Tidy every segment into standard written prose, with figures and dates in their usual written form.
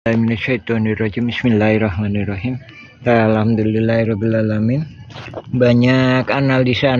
Bismillahirrahmanirrahim. Alhamdulillahirrabbilalamin. Banyak analisa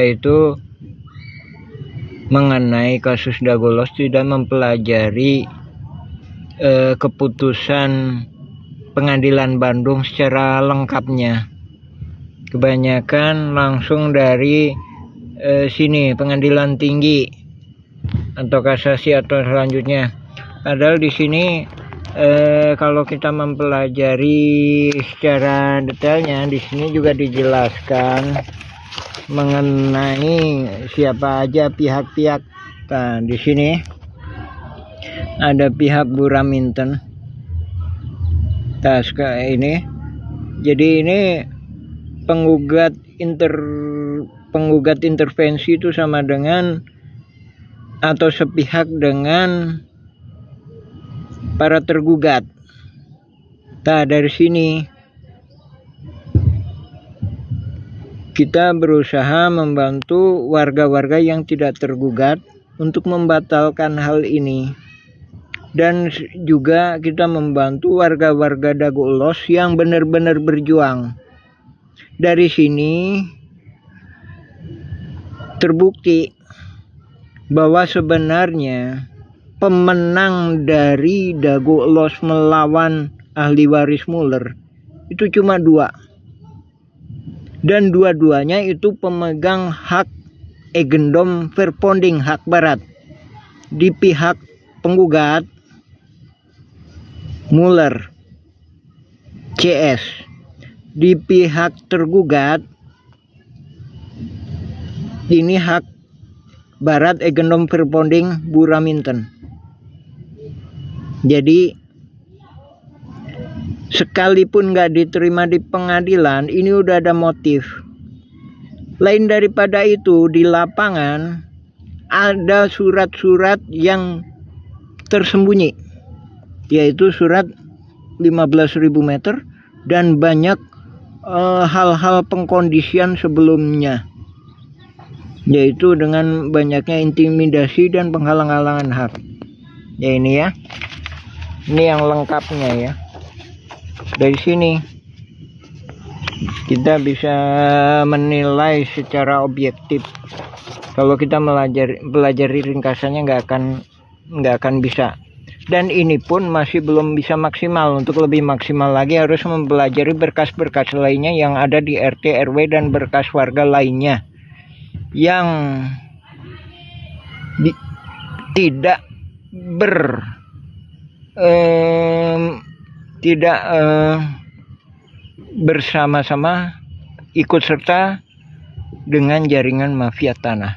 itu mengenai kasus Dagolos tidak mempelajari keputusan Pengadilan Bandung secara lengkapnya. Kebanyakan langsung dari sini Pengadilan Tinggi atau kasasi atau selanjutnya. Padahal di sini kalau kita mempelajari secara detailnya, di sini juga dijelaskan mengenai siapa aja pihak-pihak. Nah, di sini ada pihak Bu Raminten. Ini, jadi ini penggugat intervensi itu sama dengan atau sepihak dengan para tergugat. Nah, dari sini kita berusaha membantu warga-warga yang tidak tergugat untuk membatalkan hal ini. Dan juga kita membantu warga-warga Dagolos yang benar-benar berjuang. Dari sini terbukti bahwa sebenarnya pemenang dari Dagolos melawan ahli waris Muller itu cuma 2. Dan dua-duanya itu pemegang hak Eigendom Verponding, hak barat. Di pihak penggugat Muller CS, di pihak tergugat ini hak barat Eigendom Verponding Bu Raminten. Jadi sekalipun nggak diterima di pengadilan, ini udah ada motif. Lain daripada itu, di lapangan ada surat-surat yang tersembunyi, yaitu surat 15.000 meter dan banyak hal-hal pengkondisian sebelumnya, yaitu dengan banyaknya intimidasi dan penghalang-halangan hak. Ya ini ya, ini yang lengkapnya ya. Dari sini kita bisa menilai secara objektif. Kalau kita pelajari ringkasannya nggak akan bisa. Dan ini pun masih belum bisa maksimal. Untuk lebih maksimal lagi harus mempelajari berkas-berkas lainnya yang ada di RT RW dan berkas warga lainnya yang tidak bersama-sama ikut serta dengan jaringan mafia tanah.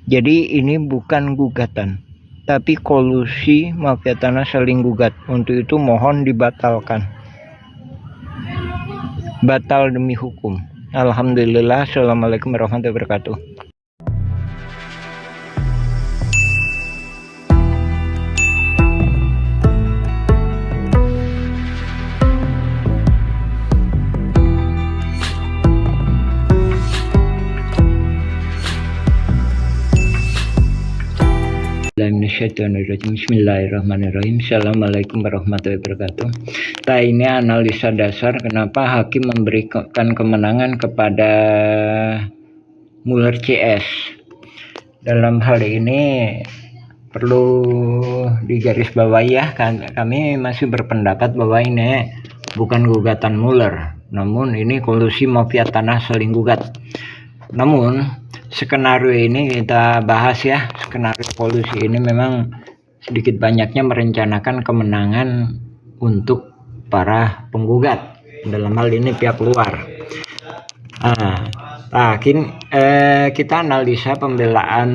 Jadi ini bukan gugatan, tapi kolusi mafia tanah saling gugat. Untuk itu mohon dibatalkan. Batal demi hukum. Alhamdulillah. Assalamualaikum warahmatullahi wabarakatuh. Bismillahirrahmanirrahim. Assalamualaikum warahmatullahi wabarakatuh. Nah, ini analisa dasar kenapa hakim memberikan kemenangan kepada Muller CS. Dalam hal ini perlu digarisbawahi ya, kami masih berpendapat bahwa ini bukan gugatan Muller, namun ini kolusi mafia tanah saling gugat. Namun skenario ini kita bahas ya. Skenario kolusi ini memang sedikit banyaknya merencanakan kemenangan untuk para penggugat, dalam hal ini pihak luar. Kita analisa pembelaan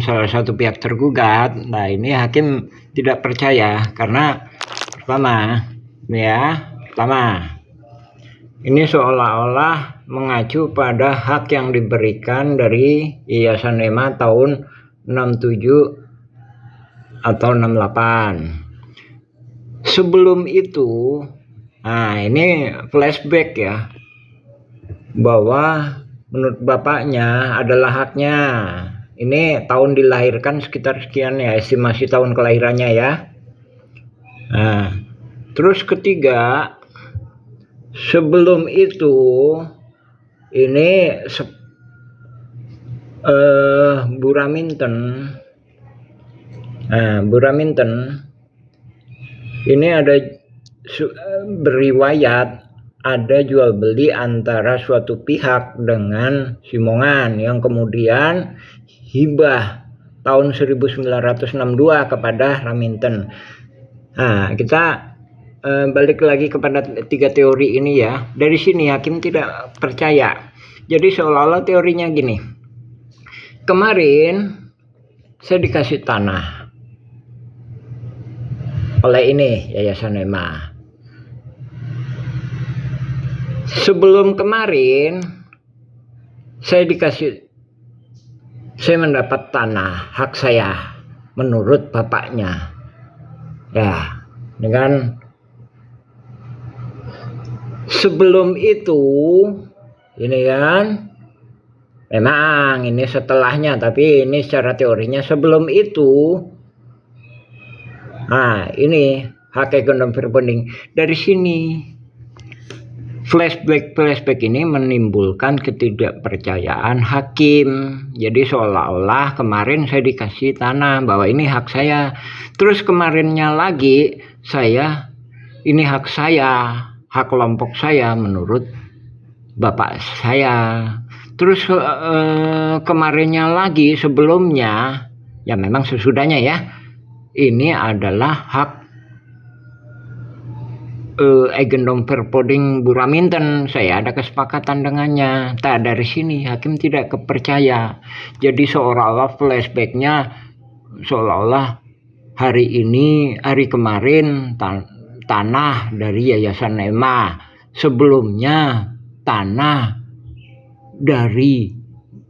salah satu pihak tergugat. Nah, ini hakim tidak percaya karena pertama ini seolah-olah mengacu pada hak yang diberikan dari Yayasan EMA tahun 67 atau 68. Sebelum itu, ini flashback ya, bahwa menurut bapaknya adalah haknya. Ini tahun dilahirkan sekitar sekian ya, estimasi tahun kelahirannya ya. Nah, terus ketiga, sebelum itu ini Buraminten. Nah, Buraminten ini ada beriwayat ada jual beli antara suatu pihak dengan Simongan yang kemudian hibah tahun 1962 kepada Raminten. Nah, kita balik lagi kepada tiga teori ini ya. Dari sini hakim tidak percaya. Jadi seolah-olah teorinya gini. Kemarin saya dikasih tanah oleh ini Yayasan EMA. Sebelum kemarin saya mendapat tanah hak saya menurut bapaknya. Ya, dengan sebelum itu ini kan memang ini setelahnya, tapi ini secara teorinya sebelum itu. Nah, ini hak ekonomi berbonding. Dari sini flashback ini menimbulkan ketidakpercayaan hakim. Jadi seolah-olah kemarin saya dikasih tanah bahwa ini hak saya. Terus kemarinnya lagi ini hak saya, hak kelompok saya menurut bapak saya. Terus kemarinnya lagi sebelumnya, ya memang sesudahnya ya, ini adalah hak eigendom verpoding Buraminten. Saya ada kesepakatan dengannya. Dari sini hakim tidak kepercaya. Jadi seolah-olah flashbacknya seolah-olah hari kemarin tanah dari Yayasan EMA, sebelumnya tanah dari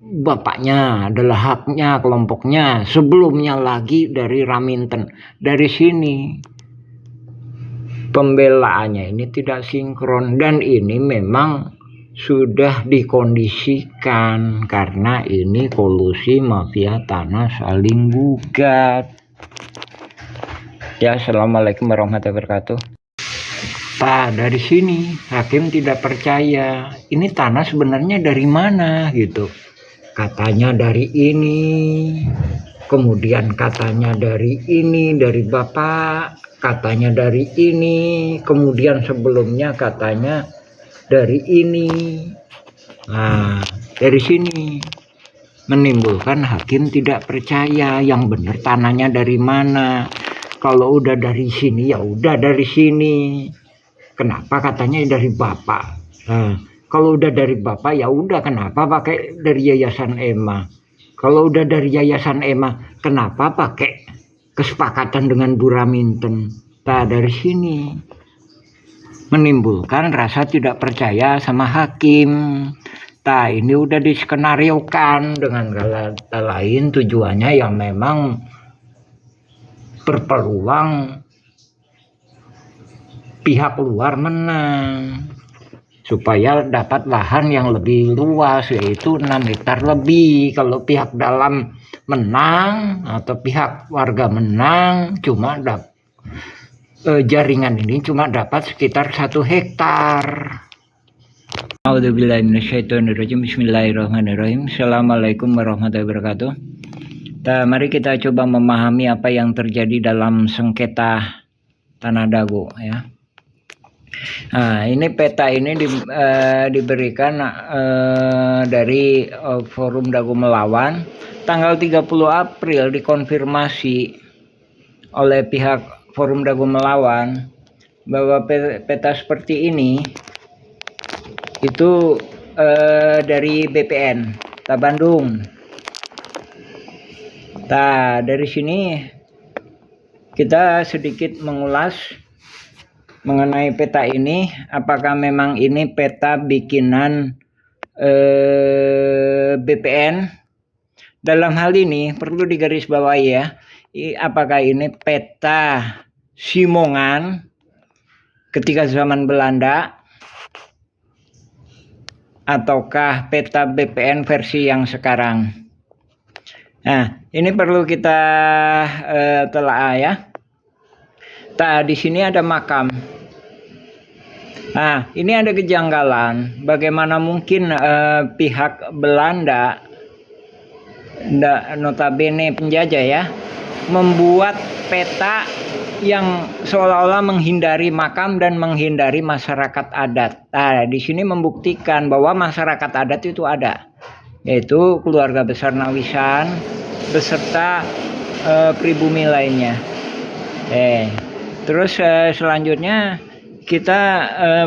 bapaknya adalah haknya kelompoknya, sebelumnya lagi dari Raminten. Dari sini pembelaannya ini tidak sinkron, dan ini memang sudah dikondisikan karena ini kolusi mafia tanah saling gugat. Ya, assalamualaikum warahmatullahi wabarakatuh. Dari sini hakim tidak percaya. Ini tanah sebenarnya dari mana gitu. Katanya dari ini, kemudian katanya dari ini, dari bapak, katanya dari ini, kemudian sebelumnya katanya dari ini. Nah, dari sini menimbulkan hakim tidak percaya yang benar tanahnya dari mana. Kalau udah dari sini ya udah dari sini. Kenapa katanya dari bapak? Nah, kalau udah dari bapak ya udah, kenapa pakai dari Yayasan EMA? Kalau udah dari Yayasan EMA, kenapa pakai kesepakatan dengan Buraminten? Dari sini menimbulkan rasa tidak percaya sama hakim. Ini udah diskenariokan dengan kata lain tujuannya yang memang berpeluang pihak luar menang supaya dapat lahan yang lebih luas, yaitu 6 hektar lebih. Kalau pihak dalam menang atau pihak warga menang, cuma jaringan ini cuma dapat sekitar 1 hektar. Bismillahirrahmanirrahim. Assalamualaikum warahmatullahi wabarakatuh. Mari kita coba memahami apa yang terjadi dalam sengketa Tanah Dago ya. Nah, ini peta ini diberikan dari Forum Dago Melawan tanggal 30 April, dikonfirmasi oleh pihak Forum Dago Melawan bahwa peta seperti ini itu dari BPN Bandung. Dari sini kita sedikit mengulas mengenai peta ini, apakah memang ini peta bikinan BPN. Dalam hal ini perlu digarisbawahi ya, apakah ini peta Simongan ketika zaman Belanda ataukah peta BPN versi yang sekarang. Nah, ini perlu kita telaah ya. Di sini ada makam. Nah, ini ada kejanggalan. Bagaimana mungkin pihak Belanda, notabene penjajah ya, membuat peta yang seolah-olah menghindari makam dan menghindari masyarakat adat. Di sini membuktikan bahwa masyarakat adat itu ada, yaitu keluarga besar Nawisan beserta pribumi lainnya. Terus selanjutnya kita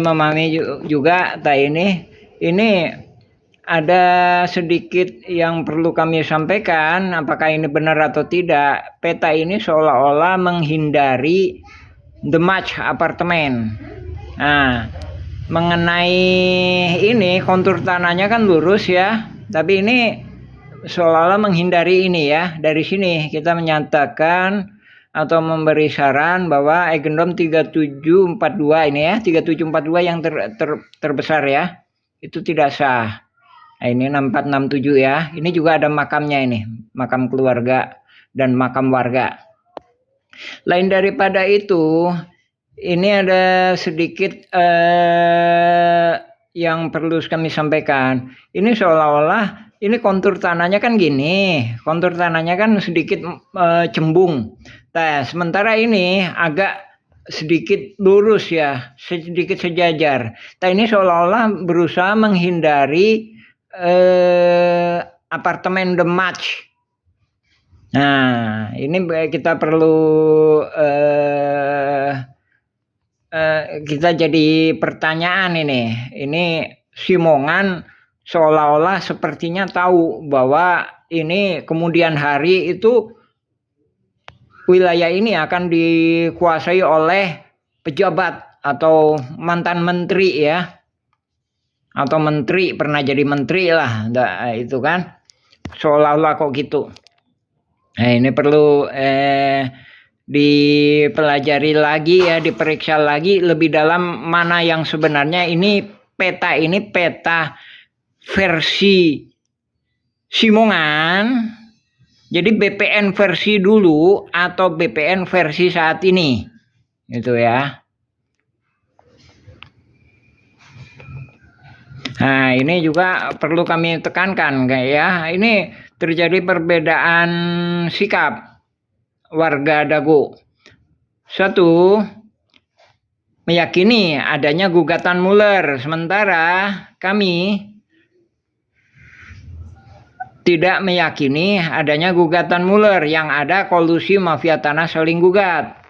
memahami juga ini ada sedikit yang perlu kami sampaikan, apakah ini benar atau tidak. Peta ini seolah-olah menghindari the match apartemen. Nah, mengenai ini kontur tanahnya kan lurus ya, tapi ini seolah-olah menghindari ini ya. Dari sini kita menyatakan atau memberi saran bahwa Eigendom 3742 ini ya, 3742 yang terbesar ya, itu tidak sah. Nah, ini 6467 ya. Ini juga ada makamnya ini, makam keluarga dan makam warga. Lain daripada itu, ini ada sedikit yang perlu kami sampaikan. Ini seolah-olah ini kontur tanahnya kan gini, kontur tanahnya kan sedikit cembung. Sementara ini agak sedikit lurus ya, sedikit sejajar. Ini seolah-olah berusaha menghindari apartemen the match. Nah, ini kita perlu kita jadi pertanyaan ini. Ini Simongan seolah-olah sepertinya tahu bahwa ini kemudian hari itu wilayah ini akan dikuasai oleh pejabat atau mantan menteri ya. Atau menteri, pernah jadi menteri lah, itu kan seolah-olah kok gitu. Nah, ini perlu dipelajari lagi ya, diperiksa lagi lebih dalam mana yang sebenarnya. Ini peta versi Simongan. Jadi BPN versi dulu atau BPN versi saat ini, gitu ya. Nah, ini juga perlu kami tekankan ya. Ini terjadi perbedaan sikap warga Dago. Satu, meyakini adanya gugatan Muller, sementara kami tidak meyakini adanya gugatan Muller, yang ada kolusi mafia tanah saling gugat.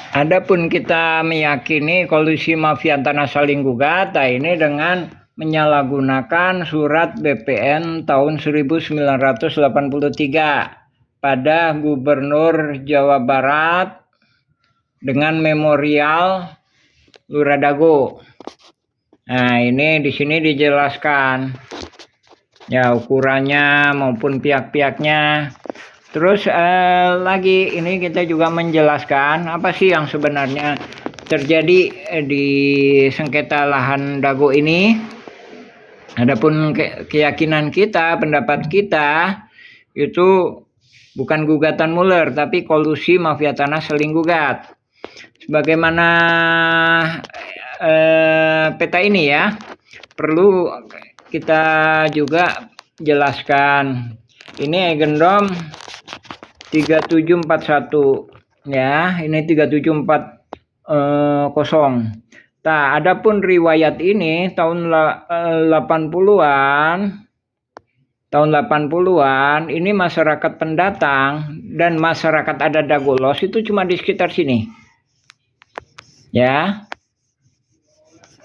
Adapun kita meyakini kolusi mafia tanah saling gugat, ini dengan menyalahgunakan surat BPN tahun 1983 pada Gubernur Jawa Barat dengan memorial Lurah Dago. Nah, ini di sini dijelaskan ya ukurannya maupun pihak-pihaknya. Terus lagi ini kita juga menjelaskan apa sih yang sebenarnya terjadi di sengketa lahan Dago ini. Adapun keyakinan kita, pendapat kita itu bukan gugatan Muller, tapi kolusi mafia tanah saling gugat. Sebagaimana peta ini ya, perlu kita juga jelaskan. Ini Eigendom 3741 ya, ini 3740. Adapun riwayat ini tahun 80-an ini masyarakat pendatang dan masyarakat adat Dagolos itu cuma di sekitar sini. Ya.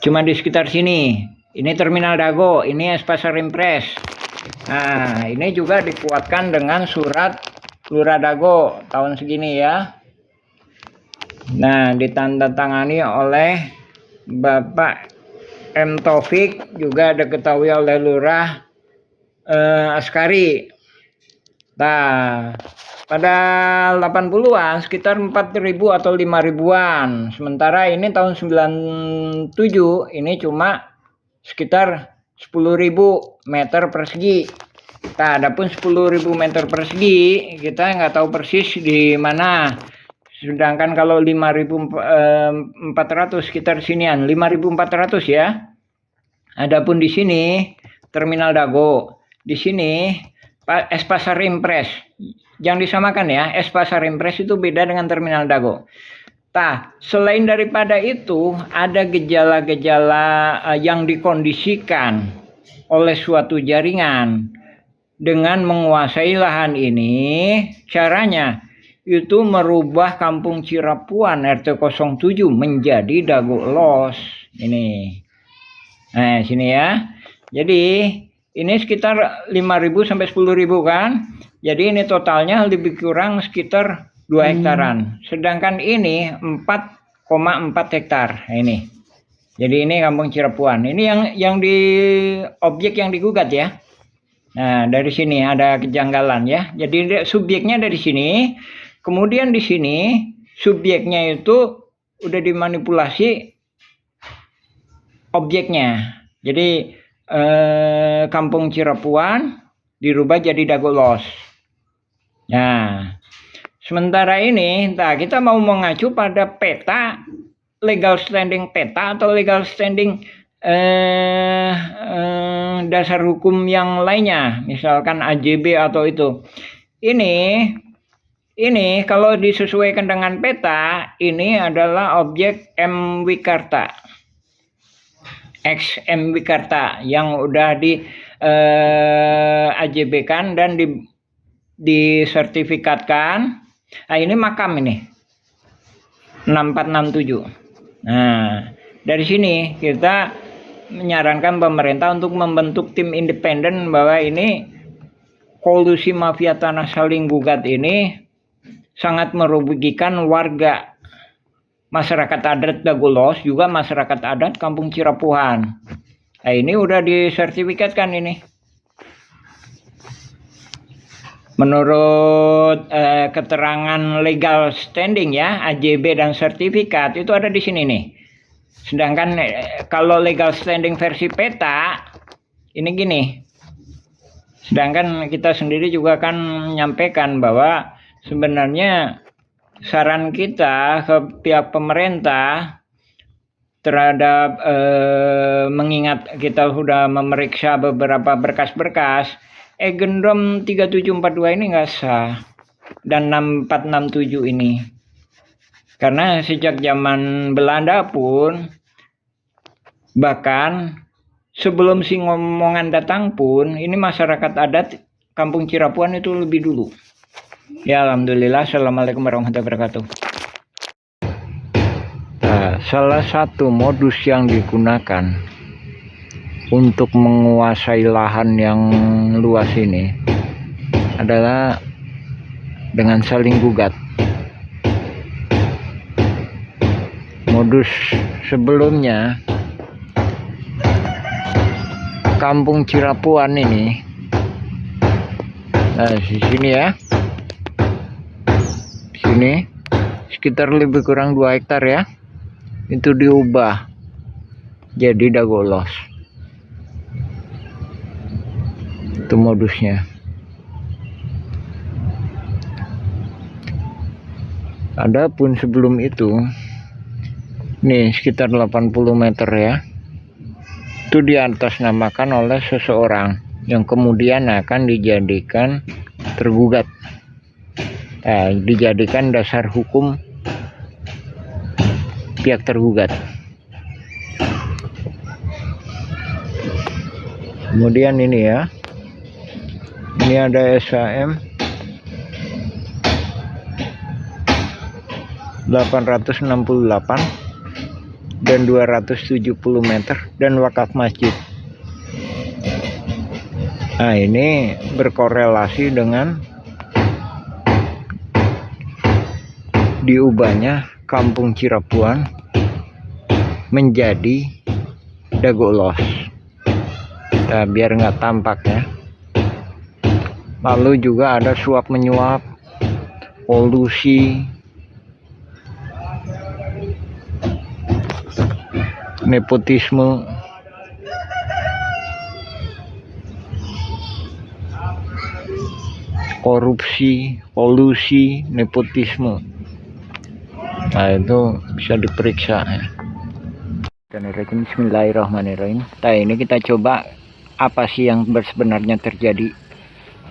Cuma di sekitar sini. Ini Terminal Dago, ini Pasar Impres. Nah, ini juga dikuatkan dengan surat Lurah Dago tahun segini ya. Nah, ditandatangani oleh Bapak M. Taufik, juga diketahui oleh Lurah Askari. Pada 80-an sekitar 4.000 atau 5.000-an. Sementara ini tahun 97 ini cuma sekitar 10.000 meter persegi. Nah, adapun 10.000 meter persegi kita nggak tahu persis di mana. Sedangkan kalau 5.400 sekitar sinian, 5.400 ya. Adapun di sini Terminal Dago. Di sini Es Pasar Impres. Jangan disamakan ya, Es Pasar Impres itu beda dengan Terminal Dago. Nah, selain daripada itu ada gejala-gejala yang dikondisikan oleh suatu jaringan dengan menguasai lahan ini. Caranya itu merubah Kampung Cirapuan RT 07 menjadi Dago Los. Ini. Nah, sini ya. Jadi, ini sekitar 5.000 sampai 10.000 kan. Jadi ini totalnya lebih kurang sekitar 2 hektaran. Sedangkan ini 4,4 hektar. Nah, ini. Jadi ini Kampung Cirapuan. Ini yang di objek yang digugat ya. Nah, dari sini ada kejanggalan ya. Jadi subjeknya dari sini, kemudian di sini subjeknya itu udah dimanipulasi objeknya. Jadi Kampung Cirapuan dirubah jadi Dago Los. Nah, sementara ini, kita mau mengacu pada peta, legal standing peta atau legal standing dasar hukum yang lainnya, misalkan AJB atau itu. Ini kalau disesuaikan dengan peta, ini adalah objek M Wikarta, X M Wikarta yang udah di AJB kan dan disertifikatkan. Nah, ini makam ini 6467. Nah, dari sini kita menyarankan pemerintah untuk membentuk tim independen bahwa ini kolusi mafia tanah saling gugat ini sangat merugikan warga, masyarakat adat Dago Los, juga masyarakat adat Kampung Cirapuan. Nah, ini udah disertifikatkan ini. Menurut keterangan legal standing ya, AJB dan sertifikat itu ada di sini nih. Sedangkan kalau legal standing versi peta ini gini. Sedangkan kita sendiri juga akan menyampaikan bahwa sebenarnya saran kita ke pihak pemerintah terhadap mengingat kita sudah memeriksa beberapa berkas-berkas, Gendrom 3742 ini nggak sah dan 6467 ini. Karena sejak zaman Belanda pun, bahkan sebelum si ngomongan datang pun, ini masyarakat adat Kampung Cirapuan itu lebih dulu. Ya, alhamdulillah. Assalamualaikum warahmatullahi wabarakatuh. Nah, salah satu modus yang digunakan untuk menguasai lahan yang luas ini adalah dengan saling gugat. Modus sebelumnya Kampung Cirapuan ini, nah di sini ya, sini sekitar lebih kurang 2 hektar ya, itu diubah jadi Dago Los. Itu modusnya. Adapun sebelum itu, nih sekitar 80 meter ya, itu diatasnamakan oleh seseorang yang kemudian akan dijadikan tergugat. Nah, dijadikan dasar hukum pihak tergugat. Kemudian ini ya, ini ada SHM 868 dan 270 meter dan wakaf masjid. Nah, ini berkorelasi dengan diubahnya Kampung Cirapuan menjadi Dago Los. Nah, biar nggak tampak ya. Lalu juga ada suap menyuap, kolusi, nepotisme. korupsi, kolusi, nepotisme. Nah, itu bisa diperiksa ya. Bismillahirrahmanirrahim. Nah, ini kita coba apa sih yang sebenarnya terjadi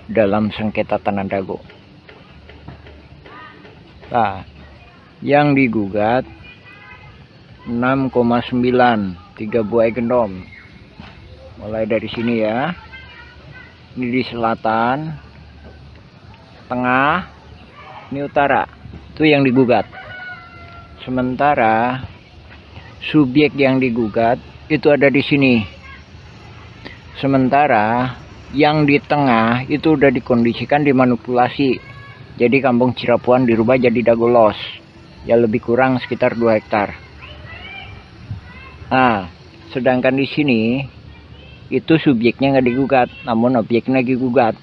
dalam sengketa Tanah Dago. Nah, yang digugat 6,9, 3 buah gendom. Mulai dari sini ya. Ini di selatan, tengah, ini utara. Itu yang digugat. Sementara subjek yang digugat itu ada di sini. Sementara yang di tengah itu udah dikondisikan, dimanipulasi. Jadi kampung Cirapuan dirubah jadi Dagolos. Ya lebih kurang sekitar 2 hektar. Nah, sedangkan di sini itu subjeknya nggak digugat, namun objeknya digugat.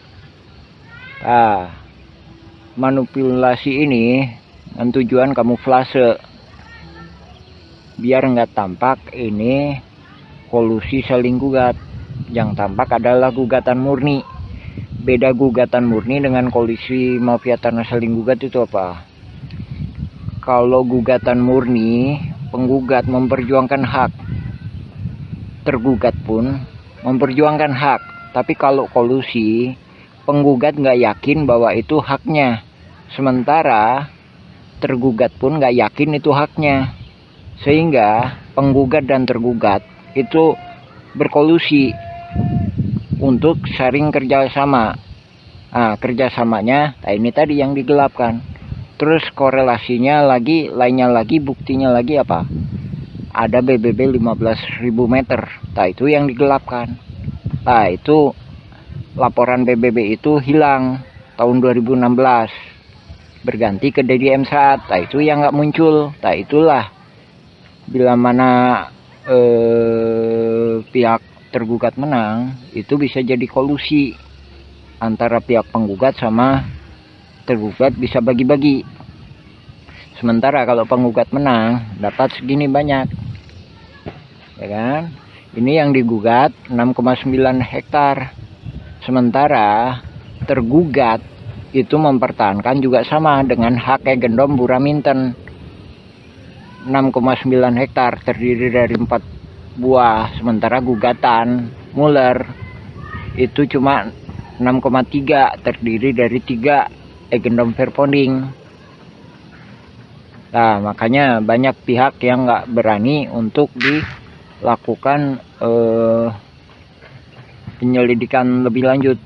Nah, manipulasi ini dengan tujuan kamuflase, biar nggak tampak ini kolusi saling gugat. Yang tampak adalah gugatan murni. Beda gugatan murni dengan kolusi mafia tanah saling gugat itu apa? Kalau gugatan murni, penggugat memperjuangkan hak, tergugat pun memperjuangkan hak. Tapi kalau kolusi, penggugat nggak yakin bahwa itu haknya, sementara tergugat pun nggak yakin itu haknya. Sehingga penggugat dan tergugat itu berkolusi untuk sharing kerjasama. Nah, kerjasamanya, nah ini tadi yang digelapkan. Terus korelasinya lagi, lainnya lagi, buktinya lagi apa? Ada BBB 15.000 meter. Nah, itu yang digelapkan. Nah, itu laporan BBB itu hilang tahun 2016. Berganti ke DDM saat. Nah, itu yang nggak muncul. Nah, itulah bila mana pihak tergugat menang, itu bisa jadi kolusi antara pihak penggugat sama tergugat, bisa bagi-bagi. Sementara kalau penggugat menang dapat segini banyak, ya kan? Ini yang digugat 6,9 hektar. Sementara tergugat itu mempertahankan juga sama dengan hak gendom Buraminten 6,9 hektar terdiri dari 4 buah. Sementara gugatan Muller itu cuma 6,3 terdiri dari 3 gendom Verponding. Nah, makanya banyak pihak yang nggak berani untuk dilakukan penyelidikan lebih lanjut.